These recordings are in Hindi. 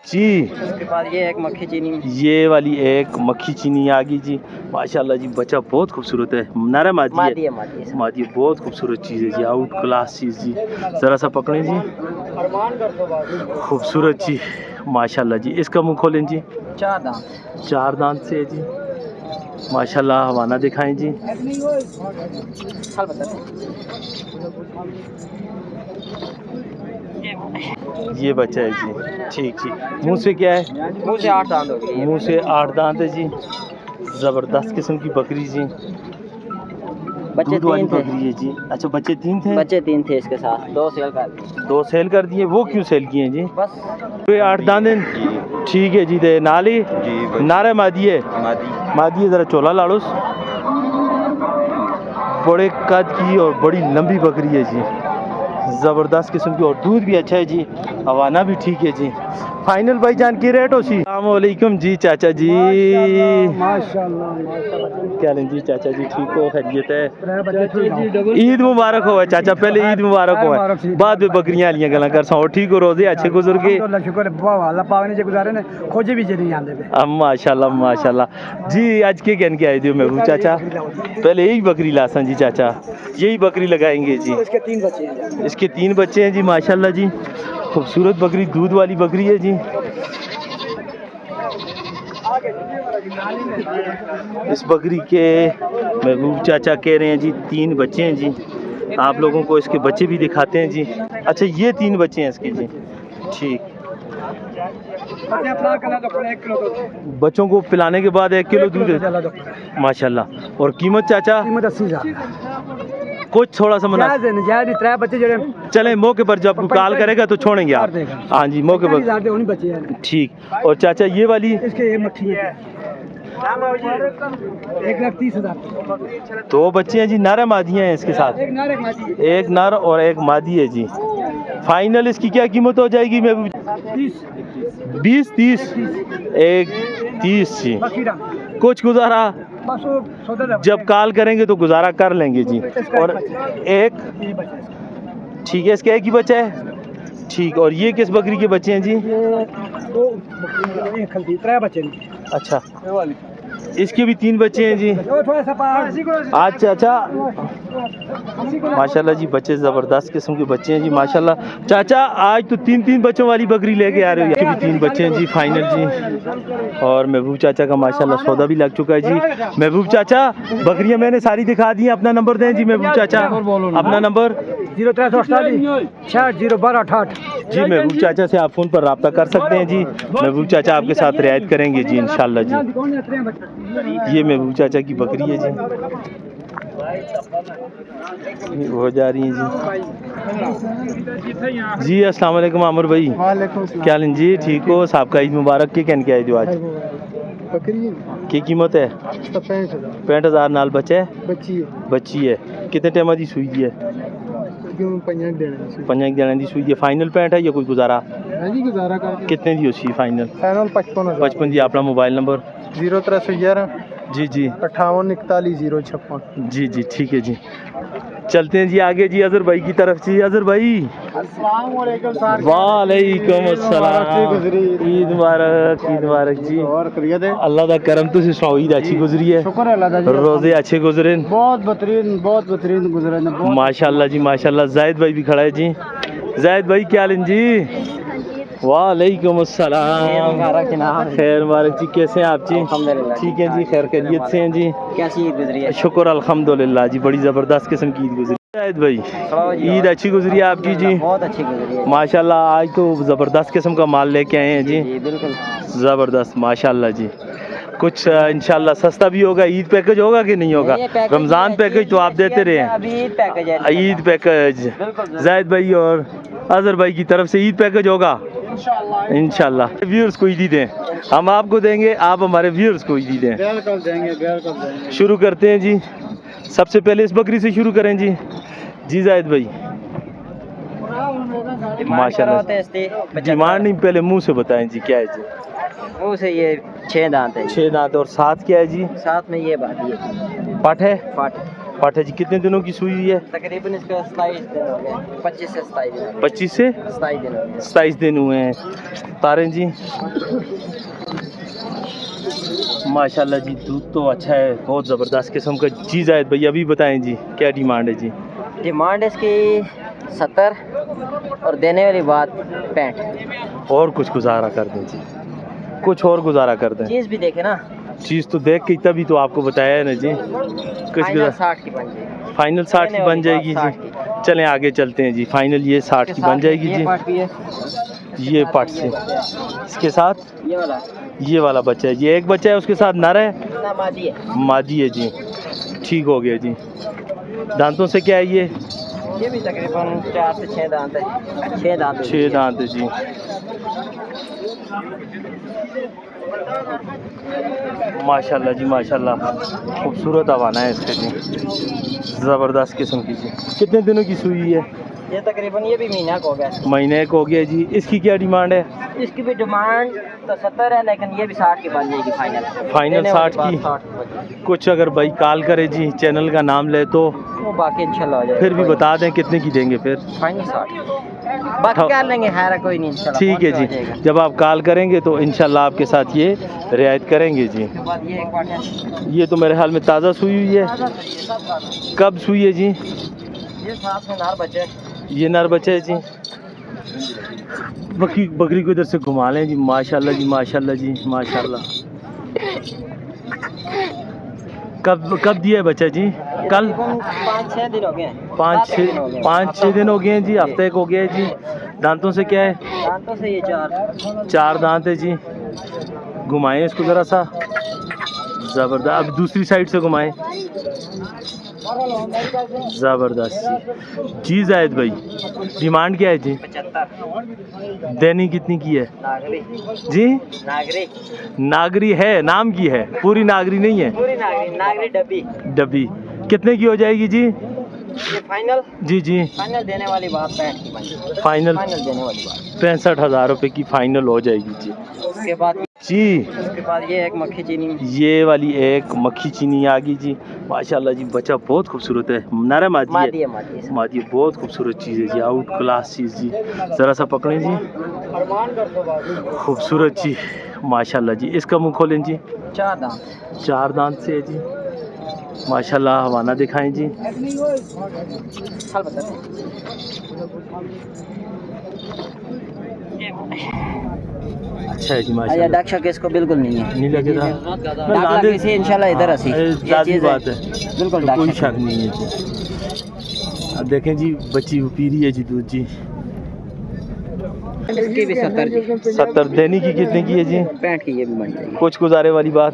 जी। उसके बाद ये एक मक्खी चीनी, ये वाली एक मक्खी चीनी आ गई जी। माशाल्लाह जी, बच्चा बहुत खूबसूरत है, नर मादी है। मादी है, बहुत खूबसूरत चीज़ है जी, आउट क्लास चीज़ जी। ज़रा सा पकड़ें जी, खूबसूरत जी माशाल्लाह जी। इसका मुँह खोलें जी, 4 दांत से है जी माशाल्लाह। हवाना दिखाएं जी। ये बच्चा है जी, ठीक जी। मुंह से क्या है? मुंह से 8 दांत हो गए। मुंह से 8 दांत है जी। ज़बरदस्त किस्म की बकरी जी, बच्चे दूध वाली 3 थे। बकरी है जी। अच्छा, बच्चे 3 थे? बच्चे 3 थे इसके साथ, 2 सेल कर दिए। 2 सेल कर दिए। वो क्यों सेल किए जी? बस ये 8 दांत हैं। ठीक है जी। दे नाली नारे मादी है, मादी है। ज़रा चोला लाड़ोस। बड़े कद की और बड़ी लंबी बकरी है जी, ज़बरदस्त किस्म की, और दूध भी अच्छा है जी, हवाना भी ठीक है जी। फाइनल भाई जान की रेट हो सी। अस्सलामुअलैकुम जी चाचा जी। माशाल्लाह क्या लें जी चाचा जी, ठीक हो, खैरियत है? ईद मुबारक हो चाचा, पहले ईद मुबारक हो, बाद में बकरियां लियां गला कर सो। ठीक हो, रोजे अच्छे गुजर के? माशाल्लाह माशाल्लाह जी। आज के कहन के आए थे महबूब चाचा? पहले यही बकरी लासन जी चाचा, यही बकरी लगाएंगे जी। इसके 3 बच्चे हैं जी माशाल्लाह जी। खूबसूरत बकरी, दूध वाली बकरी है जी। इस बकरी के महबूब चाचा कह रहे हैं जी 3 बच्चे हैं जी। आप लोगों को इसके बच्चे भी दिखाते हैं जी। अच्छा, ये 3 बच्चे हैं इसके जी, ठीक। बच्चों को पिलाने के बाद 1 किलो दूध माशाल्लाह। और कीमत चाचा? कीमत 80,000। कुछ थोड़ा सा चले, मौके पर जब कॉल करेगा तो छोड़ेंगे आप। हाँ जी, मौके पर, ठीक। और चाचा ये वाली? इसके मक्खी है 1,30,000। 2 बच्चे हैं जी, नर मादियाँ हैं इसके साथ? एक नर और एक मादी है जी। फाइनल इसकी क्या कीमत हो जाएगी? मैं 20-30 एक 30 जी। कुछ गुजारा जब कॉल करेंगे तो गुजारा कर लेंगे जी। और एक, ठीक है, इसका एक ही बच्चा है, ठीक। और ये किस बकरी के बच्चे हैं जी? 3 बच्चे। अच्छा, इसके भी 3 बच्चे हैं जी। अच्छा अच्छा, माशाल्लाह जी, बच्चे ज़बरदस्त किस्म के बच्चे हैं जी माशाल्लाह। चाचा आज तो 3 बच्चों वाली बकरी लेके आ रहे हो? इसके भी 3 बच्चे हैं जी फाइनल जी। और महबूब चाचा का माशाल्लाह सौदा भी लग चुका है जी। महबूब चाचा, बकरियां मैंने सारी दिखा दी हैं, अपना नंबर दें जी महबूब चाचा, अपना नंबर। 0348 जी। महबूब चाचा से आप फ़ोन पर रब्ता कर सकते हैं जी। महबूब चाचा आपके साथ रियायत करेंगे जी इंशाल्लाह जी। ये महबूब चाचा की बकरी है जी, हो जा रही है जी। अस्सलाम वालेकुम आमिर भाई, क्या हाल जी, ठीक हो? साहब का ईद मुबारक। के कहन के आए जो आज? बकरी की कीमत है? 65,000 नाल बच्चा है? बच्ची है। कितने टाइम की सूई दी है? 5 देने की सूई है। फाइनल 65 है या कोई गुजारा? कितने दी उसी फाइनल? 55 जी। अपना मोबाइल नंबर? 0311 जी जी 5841 जी जी, ठीक है जी। चलते हैं जी आगे जी, अजहर भाई की तरफ जी। अजहर भाई, वालेकुम अस्सलाम। ईद मुबारक, ईद मुबारक जी। अल्लाह दा करम, तुसी सुनाओ ईद अच्छी गुजरी है? शुक्र है अल्लाह दा जी, रोजे अच्छे गुजरे? बहुत बेहतरीन गुजरे ने। माशाल्लाह जी माशाल्लाह। जायद भाई भी खड़ा है जी। जायद भाई क्या हाल जी? वालेकुम अस्सलाम। खैर मुबारक जी, कैसे हैं आप जी? ठीक है जी, खैर खैरियत से हैं जी। कैसी ईद गुजरी है? शुक्र अल्हम्दुलिल्लाह जी, बड़ी ज़बरदस्त किस्म की ईद गुजरी। जायद भाई, ईद अच्छी गुजरी है आपकी जी? बहुत अच्छी गुजरी है माशाल्लाह। आज तो ज़बरदस्त किस्म का माल लेके आए हैं जी। बिल्कुल ज़बरदस्त माशाल्लाह जी। कुछ इंशाल्लाह सस्ता भी होगा। ईद पैकेज होगा कि नहीं होगा? रमज़ान पैकेज तो आप देते रहे हैं, ईद पैकेज। जायद भाई और अजहर भाई की तरफ से ईद पैकेज होगा इंशाल्लाह। व्यूअर्स को ईदी दें, हम आपको देंगे, आप हमारे व्यूअर्स को ईदी दें। शुरू करते हैं जी, सबसे पहले इस बकरी से शुरू करें जी। जी जायद भाई, माशाल्लाह। डिमांड नहीं, पहले मुंह से बताएं जी, क्या है जी? मुंह से ये 6 दांत है। 6 दांत। और साथ क्या है जी? साथ में ये बात है, पाठ है। पाठा जी कितने दिनों की सुई है? तकरीबन इसका 27 दिन हो गए, 25 से 27 दिन, 25 से 27 दिन हो गए। 27 दिन हुए हैं। तारें जी माशाल्लाह जी, दूध तो अच्छा है, बहुत ज़बरदस्त किस्म का जी। जायद भाई अभी बताएं जी क्या डिमांड है जी? डिमांड इसकी 70 और देने वाली बात 65। और कुछ गुजारा कर दें जी, कुछ और गुजारा कर दें। चीज़ भी देखे ना, चीज़ तो देख के तभी तो आपको बताया है ना जी। कुछ फाइनल 60 की बन जाएगी। फाइनल 60 की बन जाएगी जी। चलें आगे चलते हैं जी। फाइनल ये 60 की बन जाएगी जी। ये पार्ट से इसके साथ ये वाला बच्चा है, ये एक बच्चा है, उसके साथ नर है, मादी है जी। ठीक हो गया जी। दांतों से क्या है ये भी तकरीबन 4 से 6 दांत है। 6 दांत 6 दांत है जी। माशाल्लाह जी माशाल्लाह, खूबसूरत हवाना है इसका जी, ज़बरदस्त किस्म की जी। कितने दिनों की सुई है? ये तकरीबन ये भी महीना का हो गया। महीने को हो गया जी। इसकी क्या डिमांड है? इसकी भी डिमांड तो 70 है, लेकिन ये भी 60 की बन जाएगी फाइनल। फाइनल 60 की। कुछ अगर भाई कॉल करे जी, चैनल का नाम ले तो वो बाकी इंशाल्लाह हो जाएगा। फिर भी बता दें कितने की देंगे फिर? फाइनल 60, बाकी कर लेंगे, खैर कोई नहीं इंशाल्लाह। ठीक है जी, जब आप कॉल करेंगे तो इंशाल्लाह आपके साथ ये रियायत करेंगे जी। उसके बाद ये एक बात है, ये तो मेरे ख्याल में ताज़ा सुई हुई है। कब सुई है जी? ये साथ में नार बचे। ये नर बच्चा है जी। बकरी को इधर से घुमा लें जी। माशाल्लाह जी माशाल्लाह जी माशाल्लाह। कब दिया है बच्चा जी? कल 5-6 दिन हो गए। 5-6 दिन हो गए हैं जी, हफ्ते एक हो गया है जी। दांतों से क्या है? दांतों से ये 4 दांत है जी। घुमाएं इसको ज़रा सा, ज़बरदस्त। अब दूसरी साइड से घुमाएं, ज़बरदस्त जी। जायद भाई डिमांड क्या है जी? 75। देनी कितनी की है नागरी जी? नागरी नागरी है, नाम की है, पूरी नागरी नहीं है। पूरी नागरी, नागरी डब्बी। डब्बी कितने की हो जाएगी जी? ये फाइनल जी जी फाइनल देने वाली बात 65 की बन। फाइनल देने वाली बात 65,000 रुपये की फाइनल हो जाएगी जी। उसके बाद जी ये एक मक्खी चीनी, ये वाली एक मक्खी चीनी आ गई जी। माशाल्लाह जी, बच्चा बहुत खूबसूरत है, नर है मादी है? मादी है, बहुत खूबसूरत चीज़ है जी, आउट क्लास चीज़ जी। ज़रा सा पकड़ें जी, खूबसूरत जी माशाल्लाह जी। इसका मुंह खोलें जी। 4 दांत से है जी माशाल्लाह। हवाना दिखाएं जी। अच्छा है जी माशाल्लाह। डक्षक इसको बिल्कुल नहीं है, नहीं लगेगा इंशाल्लाह इधर ऐसी लाज़मी बात है, बिल्कुल तो कोई शक नहीं है जी। अब देखें जी, बच्ची पी रही है जी दूध जी। इसकी भी 70 जी। 70 देने की कितने की है जी? 65 की ये भी बन जाएगी। कुछ गुजारे वाली बात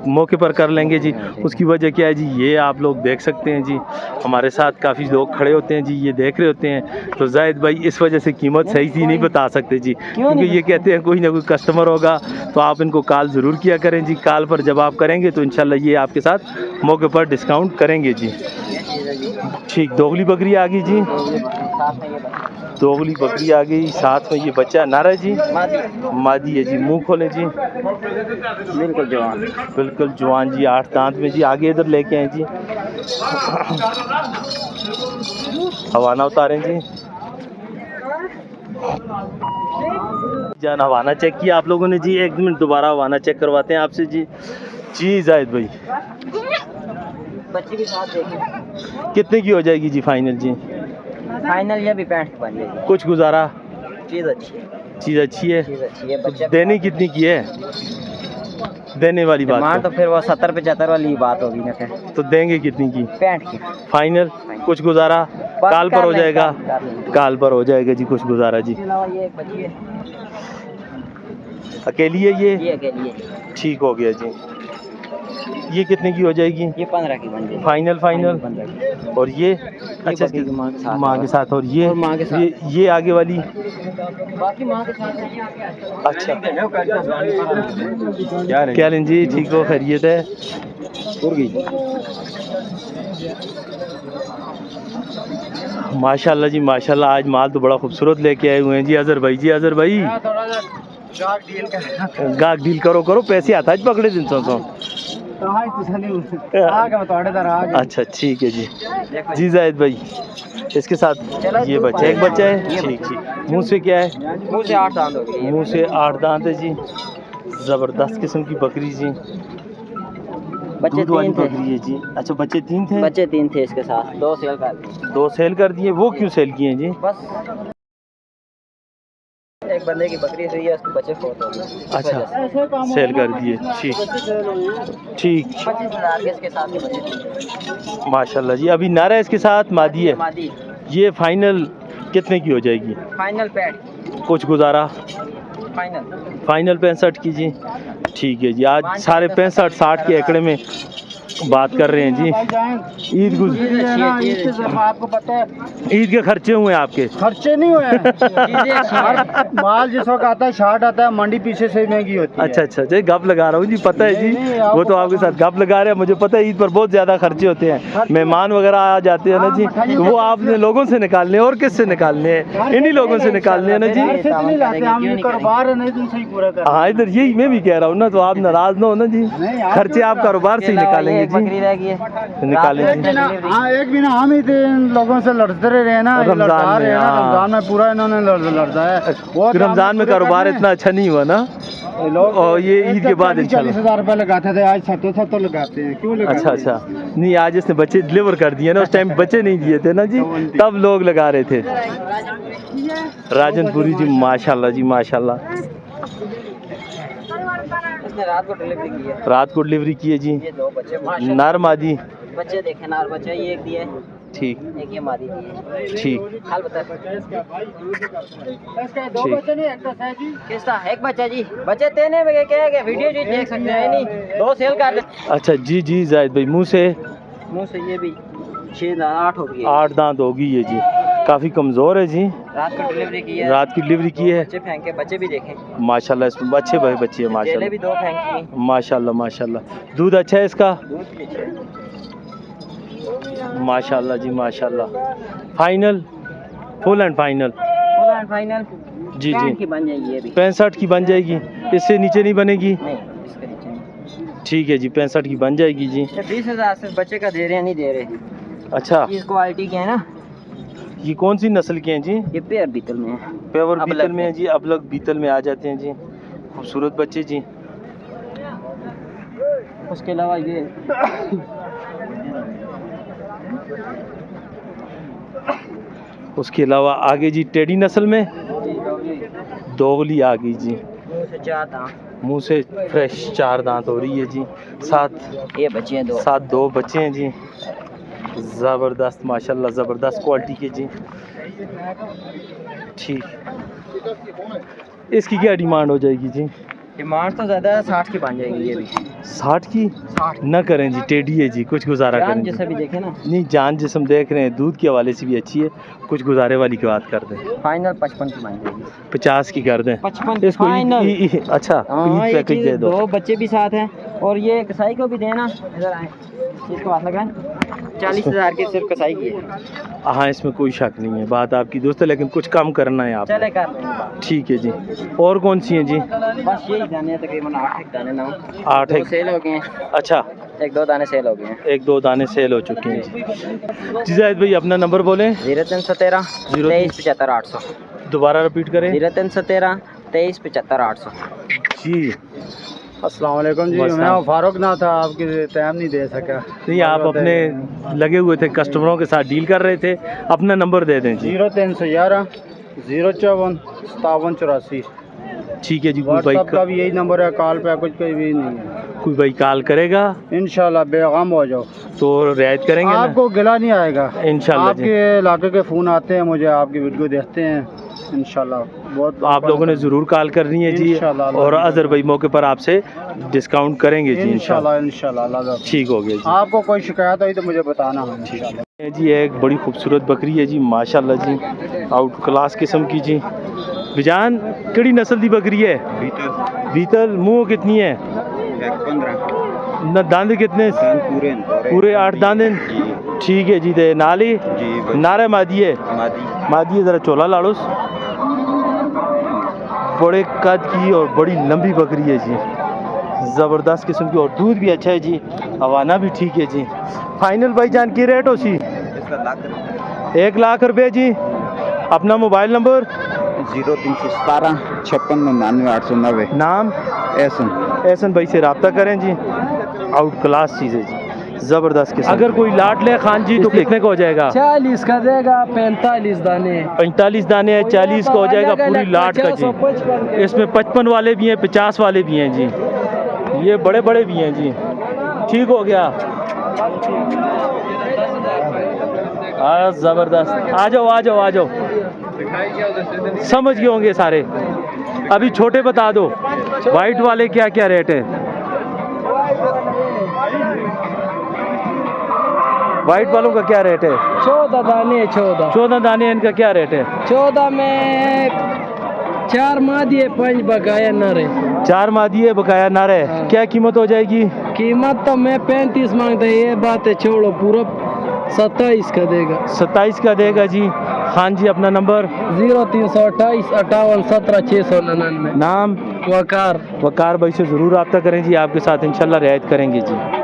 मौके पर कर लेंगे जी। उसकी वजह क्या है जी, ये आप लोग देख सकते हैं जी, हमारे साथ काफ़ी लोग खड़े होते हैं जी, ये देख रहे होते हैं। तो जायद भाई इस वजह से कीमत सही सी नहीं बता सकते जी, क्योंकि ये कहते हैं कोई ना कोई कस्टमर होगा तो आप इनको कॉल ज़रूर किया करें जी। कॉल पर जब आप करेंगे तो इंशाल्लाह ये आपके साथ मौके पर डिस्काउंट करेंगे जी। ठीक, दोगली बकरी आ गई जी, दोगली बकरी आ गई, साथ में ये बच्चा नर है जी, मादी है जी। मुंह खोलें जी, बिल्कुल जवान जी, 8 दांत में जी। आगे इधर लेके आए जी, हवाना उतारें जी। जान हवाना चेक किया आप लोगों ने जी, 1 मिनट दोबारा हवाना चेक करवाते हैं आपसे जी। जी जायद भाई बच्ची भी साथ देखिए कितने की हो जाएगी जी फाइनल जी? फाइनल ये भी 65 की बन जाएगी। कुछ गुजारा? चीज़ अच्छी है, चीज़ अच्छी है। बच्चा देने कितनी की है? देने वाली बात तो फिर वो 70-75 वाली बात होगी ना, फिर तो देंगे कितनी की? 65 की फाइनल। कुछ गुजारा काल पर हो जाएगा? काल पर हो जाएगा जी, कुछ गुजारा जी। ये एक बच्ची है, अकेली है ये? अकेली है। ठीक हो गया जी। ये कितने की हो जाएगी? ये 15 की बन जाएगी फाइनल। 15 की। और ये अच्छा बकरी की माँ के साथ, और ये माँ के साथ। ये आगे वाली बाकी माँ के साथ है। अच्छा क्या लें जी? ठीक हो, खैरियत है? माशाल्लाह जी माशाल्लाह, आज माल तो बड़ा खूबसूरत लेके आए हुए हैं जी। अजहर भाई जी, अजहर भाई गाहक डील करो, पैसे आता है पकड़े दिन सौ हाँ तुझे नहीं आगे बता दे आगे अच्छा ठीक है जी जी जाहिद भाई इसके साथ ये बच्चा एक बच्चा है ठीक ठीक मुंह से क्या है मुंह से 8 दांत हो गए मुंह से 8 दांत है जी ज़बरदस्त किस्म की बकरी जी बच्चे दूध वाली 3 थे बकरी है जी अच्छा बच्चे 3 थे बच्चे 3 थे इसके साथ 2 सेल कर दिए 2 सेल कर दिए वो क्यों सेल किए हैं जी बस एक बंदे की बकरी हुई है उसके बच्चे फोत हो गए अच्छा सेल कर दिए ठीक ठीक 25,000 के इसके साथ के बच्चे माशाल्लाह जी अभी नारा इसके साथ मादी है मादी ये फाइनल कितने की हो जाएगी फाइनल पैड कुछ गुजारा फाइनल फाइनल 65 की जी ठीक है जी आज सारे 65-60 के एकड़े में बात कर रहे हैं जी ईद आपको पता है ईद के खर्चे हुए आपके खर्चे नहीं हुए हैं माल जिस वक्त आता है शार्ट आता है मंडी पीछे से महंगी होती है अच्छा अच्छा जी गप लगा रहा हूँ जी पता है जी नहीं, वो तो आपके साथ गप लगा रहे हैं मुझे पता है ईद पर बहुत ज़्यादा खर्चे होते हैं मेहमान वगैरह आ जाते हैं ना जी तो वो आपने लोगों से निकालने हैं और किससे निकालने हैं इन्हीं लोगों से निकालने हैं ना जी घर से तो नहीं लाते हम कारोबार है नहीं तुम सही पूरा कर हाँ इधर यही मैं भी कह रहा हूँ ना तो आप नाराज ना हो ना जी खर्चे आप कारोबार से ही निकालेंगे जी बकरी रह गई है निकालेंगे हाँ एक भी ना हम ही थे इन लोगों से लड़ते रहे हैं ना रमजान लड़ता में, रहे हैं ना हाँ। रमजान में पूरा इन्होंने लड़ता है वो रमजान में कारोबार इतना अच्छा नहीं हुआ ना लोग और ये ईद के बाद इंशाल्लाह 40,000 रुपए लगाते थे आज 70 लगाते हैं क्यों लगाते अच्छा अच्छा नहीं आज इसने बच्चे डिलीवर कर दिए ना उस टाइम बच्चे नहीं दिए थे ना जी तब लोग लगा रहे थे राजनपुरी जी माशाल्लाह जी माशाल्लाह इसने रात को डिलीवरी की है रात को डिलीवरी की है जी ये 2 बच्चे माशाल्लाह नर मादी बच्चे देखे नार बच्चे ये एक दिए ठीक एक ये मादी दी है ठीक हाल बता इसका 2 बच्चे नहीं एक है जी किसका एक बच्चा जी बच्चे तेने में क्या है वीडियो जी देख सकते हैं नहीं 2 सेल कर दे अच्छा जी जी जाहिद भाई मुंह से मुंह से ये भी 6-8 हो गई है 8 दांत होगी ये जी काफ़ी कमज़ोर है जी रात को डिलीवरी की है रात की डिलीवरी की है बच्चे फेंक के बच्चे भी देखें माशाल्लाह इसमें अच्छे भाई बच्चे हैं जेले माशाल्लाह भी 2 फेंक की माशाल्लाह माशाल्लाह दूध अच्छा है इसका दूध भी अच्छे माशाल्लाह जी माशाल्लाह final full and final full and final जी जी की बन जाएगी ये भी 65 की बन जाएगी इससे नीचे नहीं बनेगी नहीं इसके नीचे नहीं ठीक है जी 65 की बन जाएगी जी ये 20,000 से बच्चे का दे रहे हैं नहीं दे रहे अच्छा इस क्वालिटी के हैं ना ये कौन सी नस्ल के हैं जी ये पेयर बीतल में है पेवर अबलग बीतल में में। है जी अब लोग बीतल में आ जाते हैं जी खूबसूरत बच्चे जी उसके अलावा ये उसके अलावा आगे जी टेडी नस्ल में दोगली आ गई जी मुंह से 4 दांत मुंह से फ्रेश 4 दांत हो रही है जी साथ ये बच्चे हैं 2 साथ 2 बच्चे हैं जी ज़बरदस्त माशाल्लाह ज़बरदस्त क्वालिटी के जी ठीक इसकी क्या डिमांड हो जाएगी जी डिमांड तो ज़्यादा है 60 की बन जाएगी ये भी 60 की 60 न करें जी टेडी है जी कुछ गुजारा जान करें जी। जैसे भी देखे ना नहीं जान जिसम देख रहे हैं दूध के हवाले से भी अच्छी है कुछ गुजारे वाली की बात कर दें फाइनल 55 की बन जाएगी 50 की कर दें 55 इसको फाइनल अच्छा हाँ ईद ये पैकेज चीज़ दे दो 2 बच्चे भी साथ हैं और ये कसाई को भी देना इधर आए इसको हाथ लगाएं 40,000 की सिर्फ कसाई की है हाँ इसमें कोई शक नहीं है बात आपकी दोस्त है लेकिन कुछ कम करना है आप चले कर लेंगे ठीक है जी और कौन सी हैं जी बस यही दाने हैं तकरीबन 8 दाने ना 8 2 सेल हो गए हैं अच्छा 1-2 दाने सेल हो गए हैं 1-2 दाने सेल हो चुके हैं जी जाहिद भाई अपना नंबर बोलें 0317 23 75 800 दोबारा रिपीट करें 0317 23 75 800 जी अस्सलाम वालेकुम जी बस मैं आप- फारूक ना था आपके टाइम नहीं दे सका नहीं आप अपने लगे हुए थे कस्टमरों के साथ डील कर रहे थे अपना नंबर दे दें जी 0311 054 5784 ठीक है जी कोई व्हाट्सएप का भाई भी यही नंबर है कॉल पे कुछ कोई भी नहीं है कोई भाई कॉल करेगा इंशाल्लाह बेगम हो जाओ तो रियायत करेंगे ना आपको गिला नहीं आएगा इंशाल्लाह जी आपके इलाके के फ़ोन आते हैं मुझे आपकी वीडियो देखते हैं इंशाल्लाह बहुत आप लोगों ने ज़रूर कॉल करनी है जी इंशाल्लाह। और अजहर भाई मौके पर आपसे डिस्काउंट करेंगे जी इंशाल्लाह इंशाल्लाह अल्लाह हाफ़िज़। ठीक हो गया जी आपको कोई शिकायत हुई तो मुझे बताना है इंशाल्लाह। ये जी एक बड़ी खूबसूरत बकरी है जी माशाल्लाह जी आउट क्लास किस्म की जी बिजान केड़ी नस्ल दी बकरी है बीतल मुंह कितनी है 15 न दांद कितने पूरे पूरे 8 दांद ठीक है जी ते नाली नारे मादी है मादी है जरा चोला लाड़ोस बड़े कद की और बड़ी लंबी बकरी है जी ज़बरदस्त किस्म की, और दूध भी अच्छा है जी, हवाना भी ठीक है जी। फाइनल भाई जान की रेट हो सी 1 लाख रुपए जी। अपना मोबाइल नंबर 0317 56 99 890। नाम एहसन। एहसन भाई से रब्ता करें जी, आउट क्लास चीज़ है जी, ज़बरदस्त किस्म। अगर कोई लाट ले खान जी तो कितने का हो जाएगा? 40 का देगा, 45 दाने 45 दाने है, 40 का हो जाएगा पूरी लाट का जी। इसमें 55 वाले भी हैं, 50 वाले भी हैं जी, ये बड़े बड़े भी हैं जी। ठीक हो गया, हाँ ज़बरदस्त। आ जाओ आ जाओ आ जाओ, समझ गए होंगे सारे। अभी छोटे बता दो, वाइट वाले क्या क्या रेट है? वाइट वालों का क्या रेट है? 14 दाने, 14 दाने, इनका क्या रेट है? 14 में 4 मादी है, 5 बकाया नरे। 4 मादी है, बकाया नारे। हाँ। क्या कीमत हो जाएगी? कीमत तो मैं 35 मांगता, ये बात है छोड़ो, पूरा 27 का देगा। 27 का देगा जी। खान जी अपना नंबर 0328 58 17 699। नाम वकार। वकार भाई से ज़रूर रब्ता करें जी, आपके साथ इंशाल्लाह रियायत करेंगे जी।